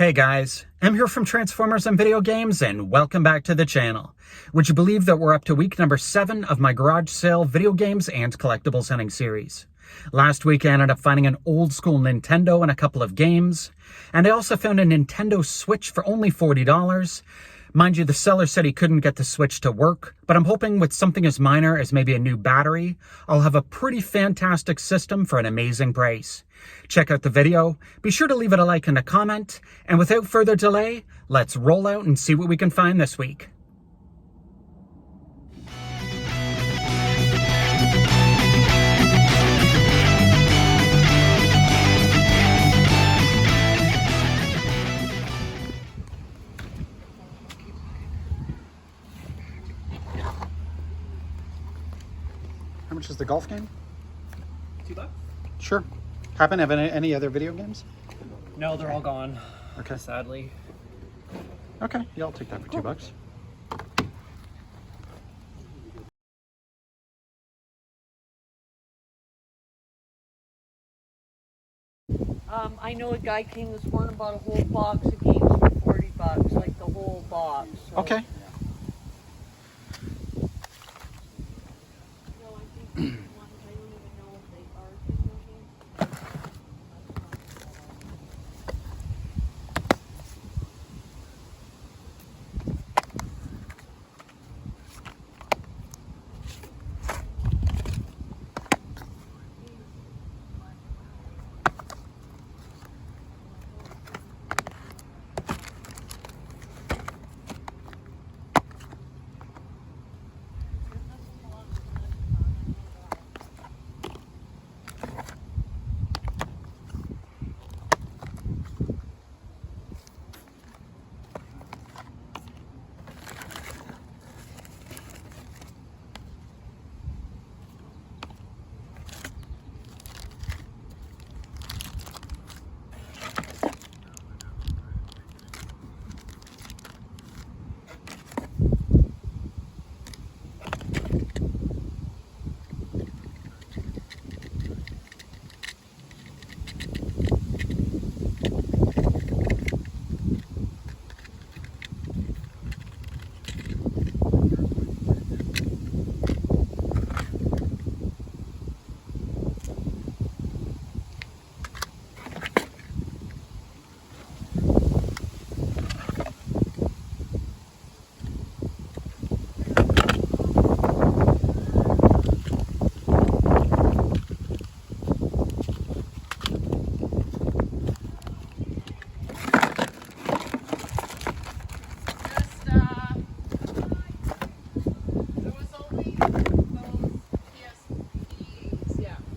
Hey guys, I'm here from Transformers and Video Games, and welcome back to the channel. Would you believe that we're up to week number 7 of my garage sale video games and collectibles hunting series? Last week I ended up finding an old school Nintendo and a couple of games, and I also found a Nintendo Switch for only $40. Mind you, the seller said he couldn't get the Switch to work, but I'm hoping with something as minor as maybe a new battery, I'll have a pretty fantastic system for an amazing price. Check out the video, be sure to leave it a like and a comment, and without further delay, let's roll out and see what we can find this week. How much is the golf game? $2? Sure. Happen to have any other video games? No, they're all gone. Okay. Sadly. Okay, yeah, I'll take that for $2. I know a guy came this morning and bought a whole box of games for $40, like the whole box. So. Okay.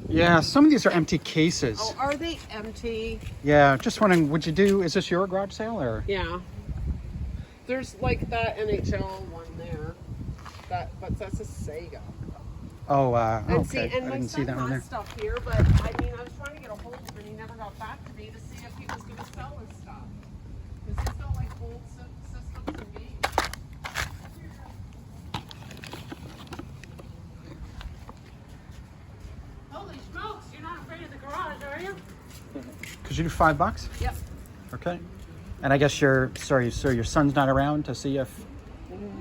Yeah, some of these are empty cases. Oh, are they empty? Yeah, just wondering, is this your garage sale or? Yeah. There's like that NHL one there. But that's a Sega. Oh, And okay. see, and I my didn't see son that one there. has stuff here, but I mean, I was trying to get a hold of him and he never got back to me to see if he was going to sell his stuff. Because he's got like old systems and games. Holy smokes, you're not afraid of the garage, are you? Could you do $5? Yep. Okay. And I guess your son's not around to see if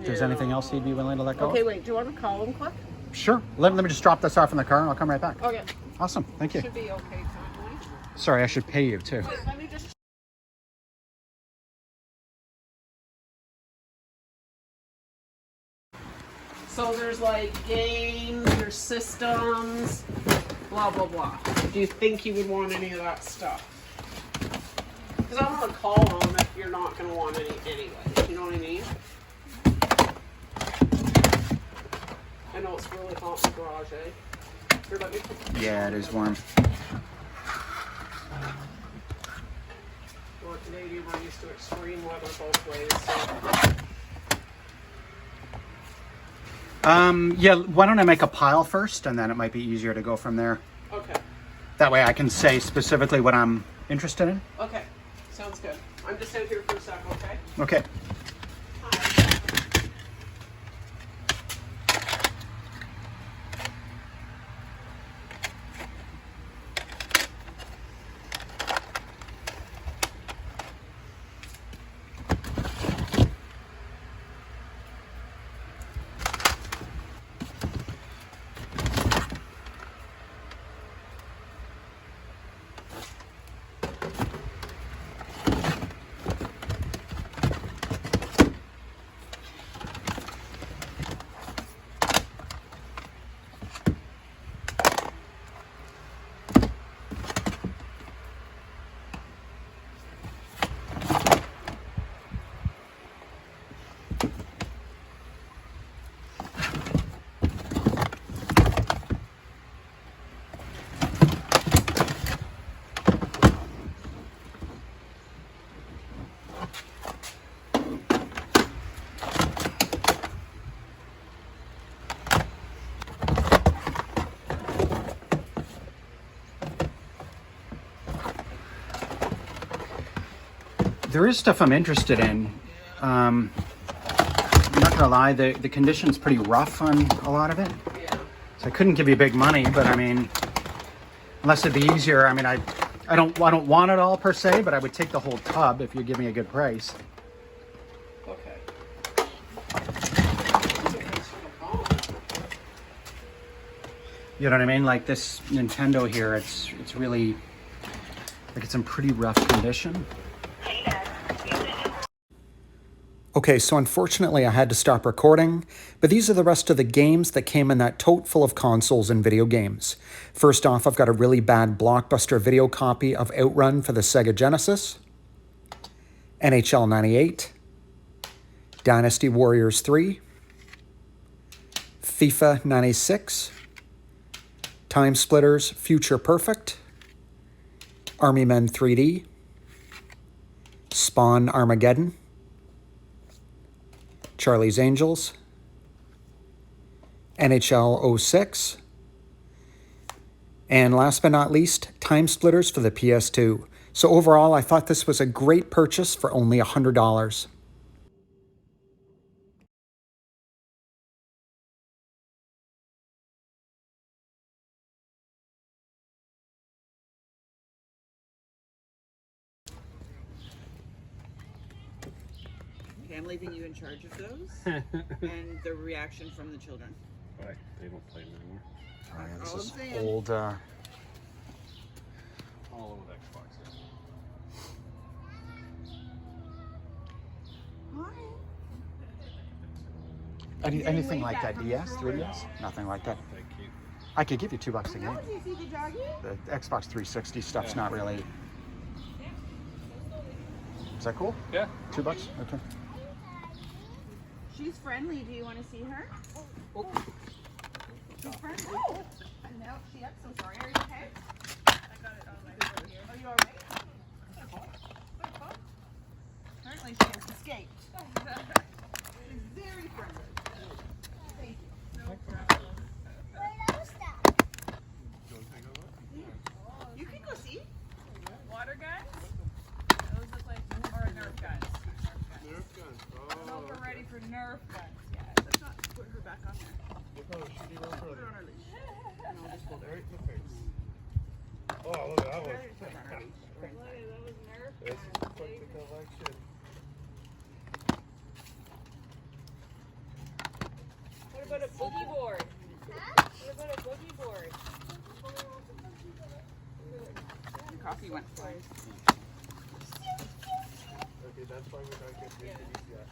there's anything else he'd be willing to let go of? Okay, wait, do you want to call him quick? Sure. Let me just drop this off in the car and I'll come right back. Okay. Awesome. Thank you. Should be okay, timely. Sorry, I should pay you too. Wait, let me just... So there's like games, there's systems, blah, blah, blah. Do you think you would want any of that stuff? Because I'm going to call him if you're not going to want any anyway. You know what I mean? I know it's really hot in the garage, eh? Here, let me put Yeah, it is warm. Well, Canadian, we're used to extreme weather both ways, so. Yeah, why don't I make a pile first and then it might be easier to go from there. Okay. That way I can say specifically what I'm interested in. Okay. Sounds good. I'm just out here for a second, okay? Okay. there is stuff I'm interested in. I'm not gonna lie, the condition's pretty rough on a lot of it. Yeah. So I couldn't give you big money, but I mean, unless it'd be easier. I mean, I don't want it all per se, but I would take the whole tub if you give me a good price. Okay. You know what I mean? Like this Nintendo here, it's really, like it's in pretty rough condition. Okay, so unfortunately I had to stop recording, but these are the rest of the games that came in that tote full of consoles and video games. First off, I've got a really bad Blockbuster video copy of Outrun for the Sega Genesis, NHL 98, Dynasty Warriors 3, FIFA 96, Time Splitters Future Perfect, Army Men 3D, Spawn Armageddon, Charlie's Angels, NHL 06, and last but not least, Time Splitters for the PS2. So overall, I thought this was a great purchase for only $100. Okay, I'm leaving you in charge of those and the reaction from the children. Right, they don't play them anymore. Oh, yeah, All this is I'm saying. old. All over Xbox. Anything like that, DS, 3DS? Nothing like that. Thank you. I could give you $2 a game. Do you see the doggy? The Xbox 360 stuff's not really. Is that cool? Yeah. $2? Okay. She's friendly. Do you want to see her? Oh. She's friendly. Oh. No, she acts so sorry. Are you okay? I got it on my phone here. Are you all right? Apparently she has escaped. She's very friendly. Thank you. No problem. You can go see. Water guns? Those look like or Nerf guns. Nerf guns. Oh. Hope we're ready for Nerf guns. Yeah. Let's not put her back on there. Put her on her leash. No, just hold her. Oh, look at that one. Look at those Nerf That's guns. quite the collection. What about a boogie board? What about a boogie board? Your coffee went flying. Okay, that's why we're not getting these yet.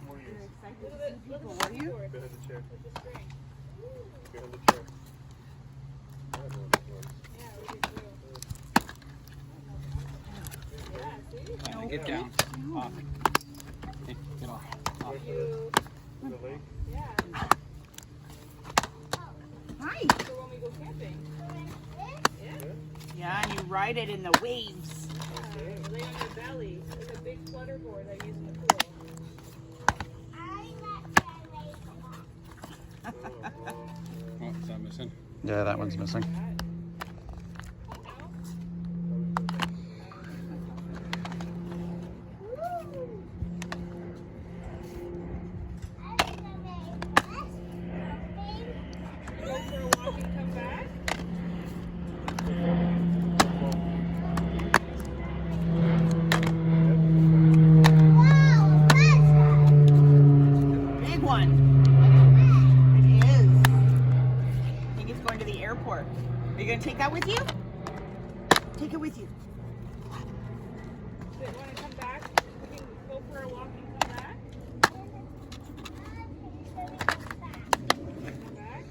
More years. Look at the People, what are you? Behind the chair. With the string. Behind the chair. I have one of those ones. Yeah, we do too. Yeah, see? Get down. Off. Hey, get off. Off. You. The lake. Yeah. Hi. So when we go camping. Yeah, and you ride it in the waves. Yeah, you lay on your belly. There's a big flutter board I use in the pool. Oh, is that missing? Yeah, that one's missing. Go for a walk and come back. Big one. It is. I think it's going to the airport. Are you going to take that with you? Take it with you. So you want to come back? We can go for a walk and come back. Come back.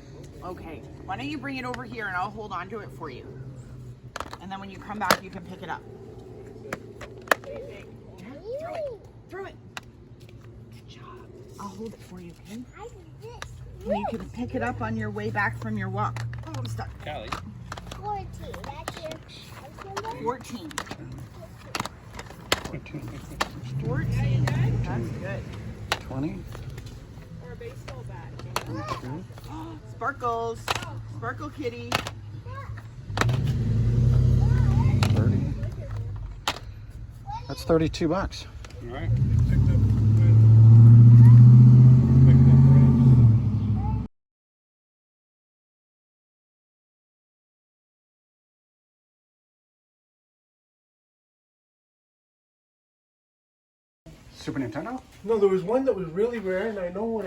Okay. Why don't you bring it over here and I'll hold on to it for you. And then when you come back, you can pick it up. What do you think? Throw it. Throw it. Good job. I'll hold it for you, okay? And you can pick it up on your way back from your walk. Oh, I'm stuck. Callie. 14. That's your number? 14. 14, 14. That's good. 20, Or a baseball bat. 22, Sparkles. Sparkle kitty. 30, That's $32. All right. Picked up right. Super Nintendo? No, there was one that was really rare, and I know what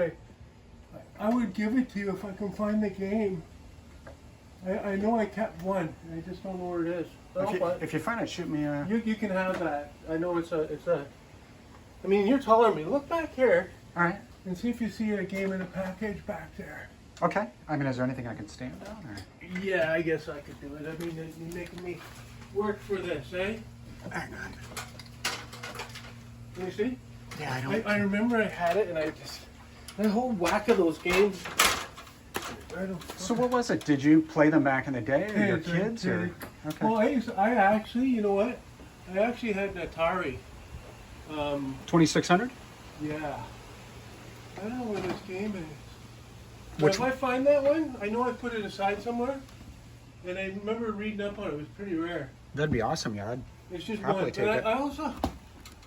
I would give it to you if I can find the game. I know I kept one. I just don't know where it is. If you find it, shoot me a... You can have that. I know it's a. I mean, you're taller than me. Look back here All right. and see if you see a game in a package back there. Okay. I mean, is there anything I can stand on? Or? Yeah, I guess I could do it. I mean, you're making me work for this, eh? Hang on. Can you see? Yeah, I don't... I remember I had it, and I just a whole whack of those games. So what was it? Did you play them back in the day, or your Kids, kids, or? kids. Okay. Well, I actually, you know what? I actually had an Atari. 2600? Yeah. I don't know where this game is. But Which if I find that one, I know I put it aside somewhere. And I remember reading up on it. It was pretty rare. That'd be awesome, yeah. It's just Happily one. take But it. I also,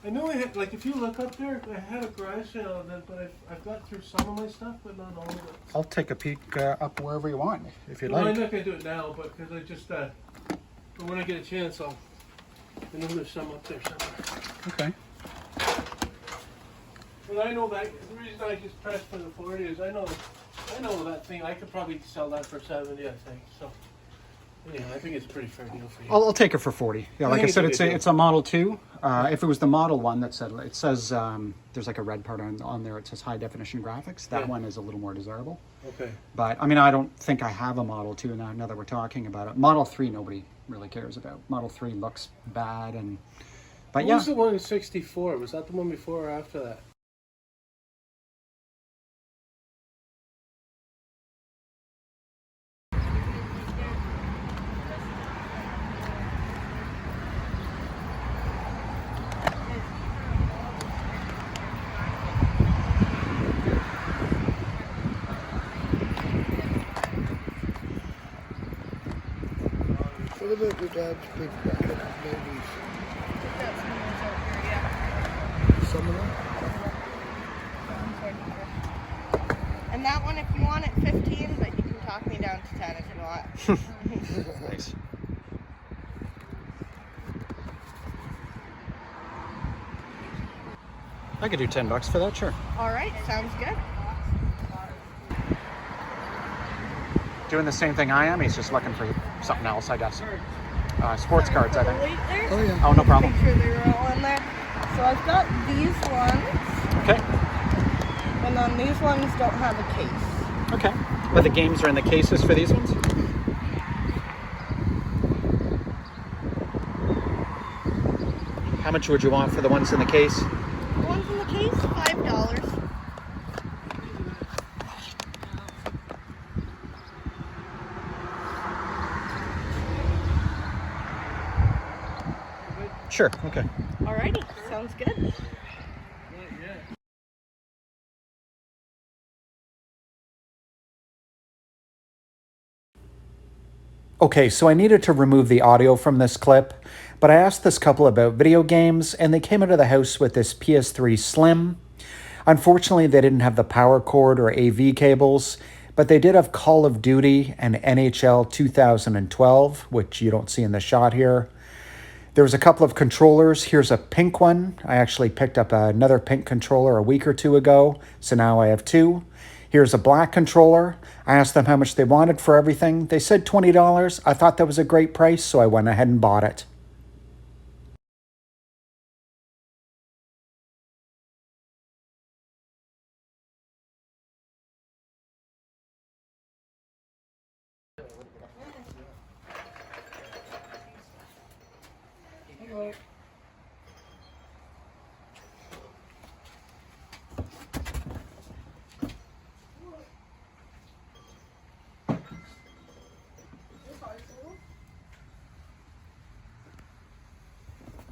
I know I had, like, if you look up there, I had a garage sale on that, but I've got through some of my stuff, but not all of it. I'll take a peek up wherever you want, if you'd Well, like. I'm not going to do it now, but because I just, but when I get a chance, I know there's some up there somewhere. Okay. But I know that the reason I just pressed for the 40 is I know that thing. I could probably sell that for 70, I think. So, yeah, I think it's a pretty fair deal for you. I'll take it for 40. Yeah, like I think said, it's a good deal. it's a Model 2. If it was the Model 1 that said, it says, there's like a red part on there, it says high definition graphics. That Yeah. one is a little more desirable. Okay. But, I mean, I don't think I have a Model 2 now that we're talking about it. Model 3, nobody really cares about. Model 3 looks bad, but What yeah. was the one in 64? Was that the one before or after that? What about your dad's big bucket of babies? Some of them? And that one, if you want it, 15, but you can talk me down to 10 if you want. Nice. I could do $10 for that, sure. All right, sounds good. Doing the same thing I am. He's just looking for something else, I guess. Sports cards, I think. Wait there. Oh, yeah. Oh, no problem. Make sure they're all in there. So I've got these ones, Okay. and then these ones don't have a case. Okay. But the games are in the cases for these ones? How much would you want for the ones in the case? The ones in the case, $5. Sure. Okay. Alrighty, sounds good. Okay, so I needed to remove the audio from this clip, but I asked this couple about video games, and they came into the house with this PS3 Slim. Unfortunately, they didn't have the power cord or AV cables, but they did have Call of Duty and NHL 2012, which you don't see in the shot here. There was a couple of controllers. Here's a pink one. I actually picked up another pink controller a week or two ago, so now I have two. Here's a black controller. I asked them how much they wanted for everything. They said $20. I thought that was a great price, so I went ahead and bought it.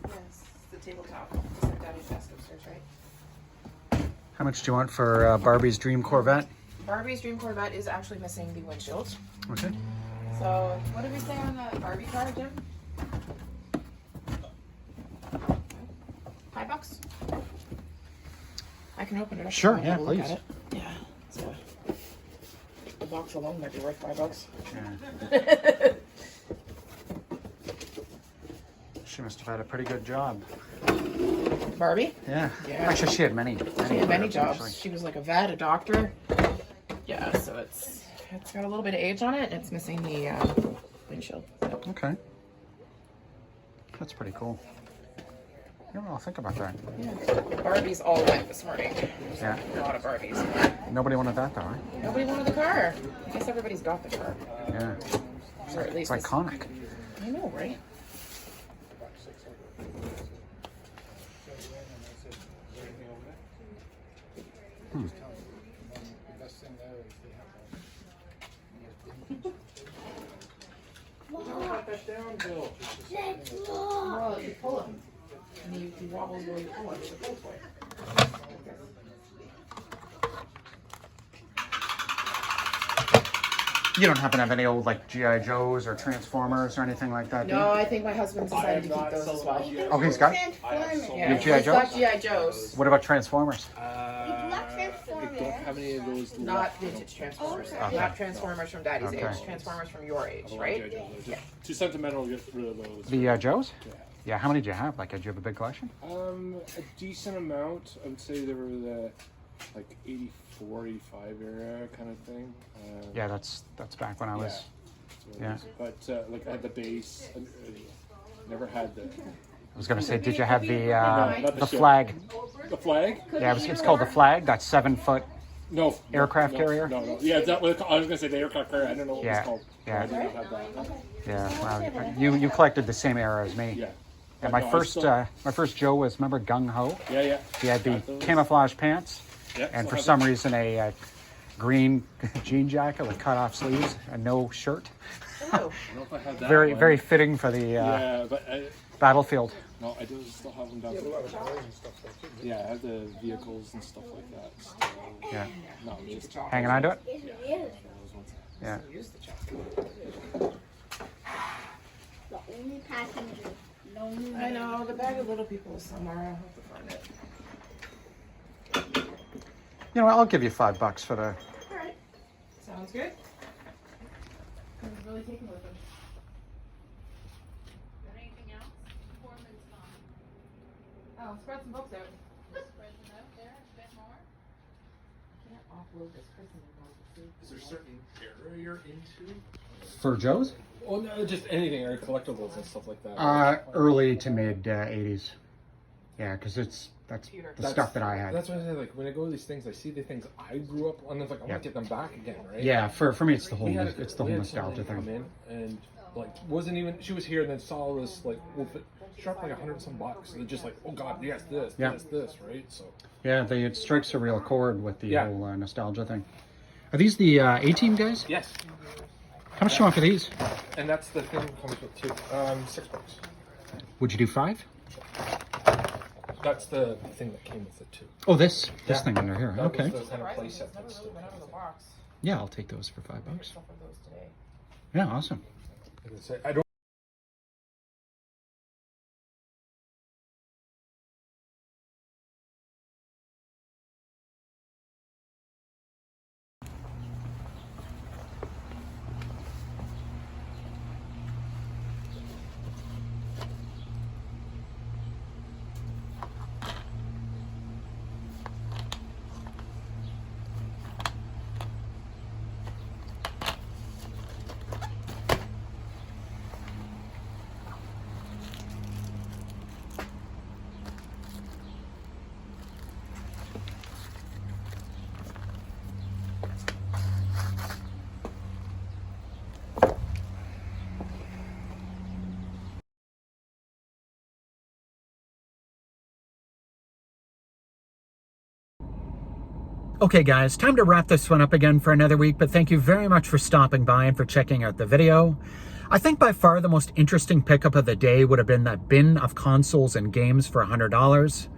Yes, the tabletop. It's like down your desk upstairs, right? How much do you want for Barbie's Dream Corvette? Barbie's Dream Corvette is actually missing the windshield. Okay. So, what did we say on the Barbie car, Jim? can open it up. Sure, and yeah, have a look please. at it. Yeah. So, the box alone might be worth $5. Yeah. She must have had a pretty good job. Barbie? Yeah. Yeah. Actually, she had many. She had many jobs. actually. She was like a vet, a doctor. Yeah, so it's got a little bit of age on it, and it's missing the windshield. Okay. That's pretty cool. You don't know, I'll think about that. Yeah. Barbies all went this morning. Yeah. A lot of Barbies. Nobody wanted that though, right? Nobody wanted the car. I guess everybody's got the car. Yeah. Or at least It's iconic. I know, right? Let's look. Well, you pull him. And he wobbles while you pull him. It's a pull toy. You don't happen to have any old like G.I. Joes or Transformers or anything like that, do you? No, I think my husband decided to keep those as well. Oh, he's got? Transformers. Yeah, You have G.I. he's got Joes? G.I. Joes. What about Transformers? I don't have any of those. Not vintage Transformers. Okay. Not Transformers from Daddy's Okay. age. Transformers from your age, right? Just too sentimental to get rid of those. The Joes? Yeah. Yeah, how many do you have? Like, do you have a big collection? A decent amount. I would say they were the like 84, 85 era kind of thing. Yeah, that's back when I was. That's what it yeah. is. But like I had the base. I never had the I was gonna say, did you have the not the ship. flag? The flag? Yeah, it's called the flag. That 7-foot. No. Aircraft no, carrier? No. Yeah, that was, I was gonna say the aircraft carrier. I don't know what Yeah, it's called. yeah. I did not have that. Yeah, well, you collected the same era as me. Yeah. And But my no, I first still- my first Joe was, remember, Gung Ho. Yeah. He had the Got those. camouflage pants, Yeah, and still for have some reason a green jean jacket with cut off sleeves and no shirt. Oh, I don't know if I have that Very one. very fitting for the Yeah, but battlefield. no, I do still have them down. Yeah, I have the vehicles and stuff like that. So, Yeah, no, just hanging on to it. It's really those ones. Yeah. use the chocolate. the only passenger. Lonely. I know, the bag of little people is somewhere. I'll have to find it. You know, I'll give you $5 for the. Alright. Sounds good. He's really taking with him. Anything else? Foreman's gone. Oh, spread some books out. Spread them out there a bit more. Can't offload this person. Is there a certain era you're into? For Joe's? Oh no, just anything or collectibles and stuff like that. Early to mid 80s. Yeah, because that's the stuff that I had. That's what I say. Like when I go to these things, I see the things I grew up on. It's like I want to get them back again, right? Yeah, for me it's the whole We had it's the we whole had someone nostalgia come thing. in and like wasn't even she was here and then saw this like wolf it dropped like $100 some bucks and they're just like, oh god, yes, this, Yeah. this, right? So Yeah, it strikes a real chord with the Yeah. whole nostalgia thing. Are these the 18 guys? yes, How much do you want for these? and that's the thing comes with too. $6. Would you do 5? That's the thing that came with it too. Oh, this Yeah. thing under here. That Okay. was the kind of play set that's still Went out of the box. Yeah, I'll take those for $5. Stuff of those today. Yeah, awesome. I don't. Okay guys, time to wrap this one up again for another week, but thank you very much for stopping by and for checking out the video. I think by far the most interesting pickup of the day would have been that bin of consoles and games for $100.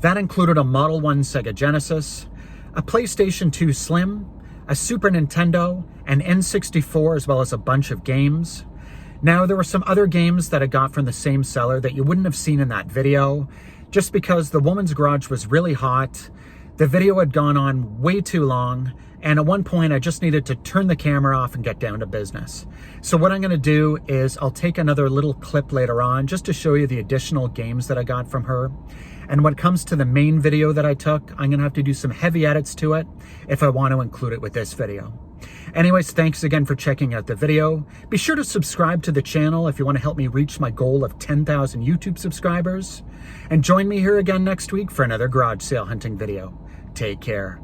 That included a Model 1 Sega Genesis, a PlayStation 2 Slim, a Super Nintendo, an N64, as well as a bunch of games. Now, there were some other games that I got from the same seller that you wouldn't have seen in that video, just because the woman's garage was really hot. The video had gone on way too long, and at one point I just needed to turn the camera off and get down to business. So what I'm gonna do is I'll take another little clip later on just to show you the additional games that I got from her. And when it comes to the main video that I took, I'm gonna have to do some heavy edits to it if I want to include it with this video. Anyways, thanks again for checking out the video. Be sure to subscribe to the channel if you want to help me reach my goal of 10,000 YouTube subscribers. And join me here again next week for another garage sale hunting video. Take care.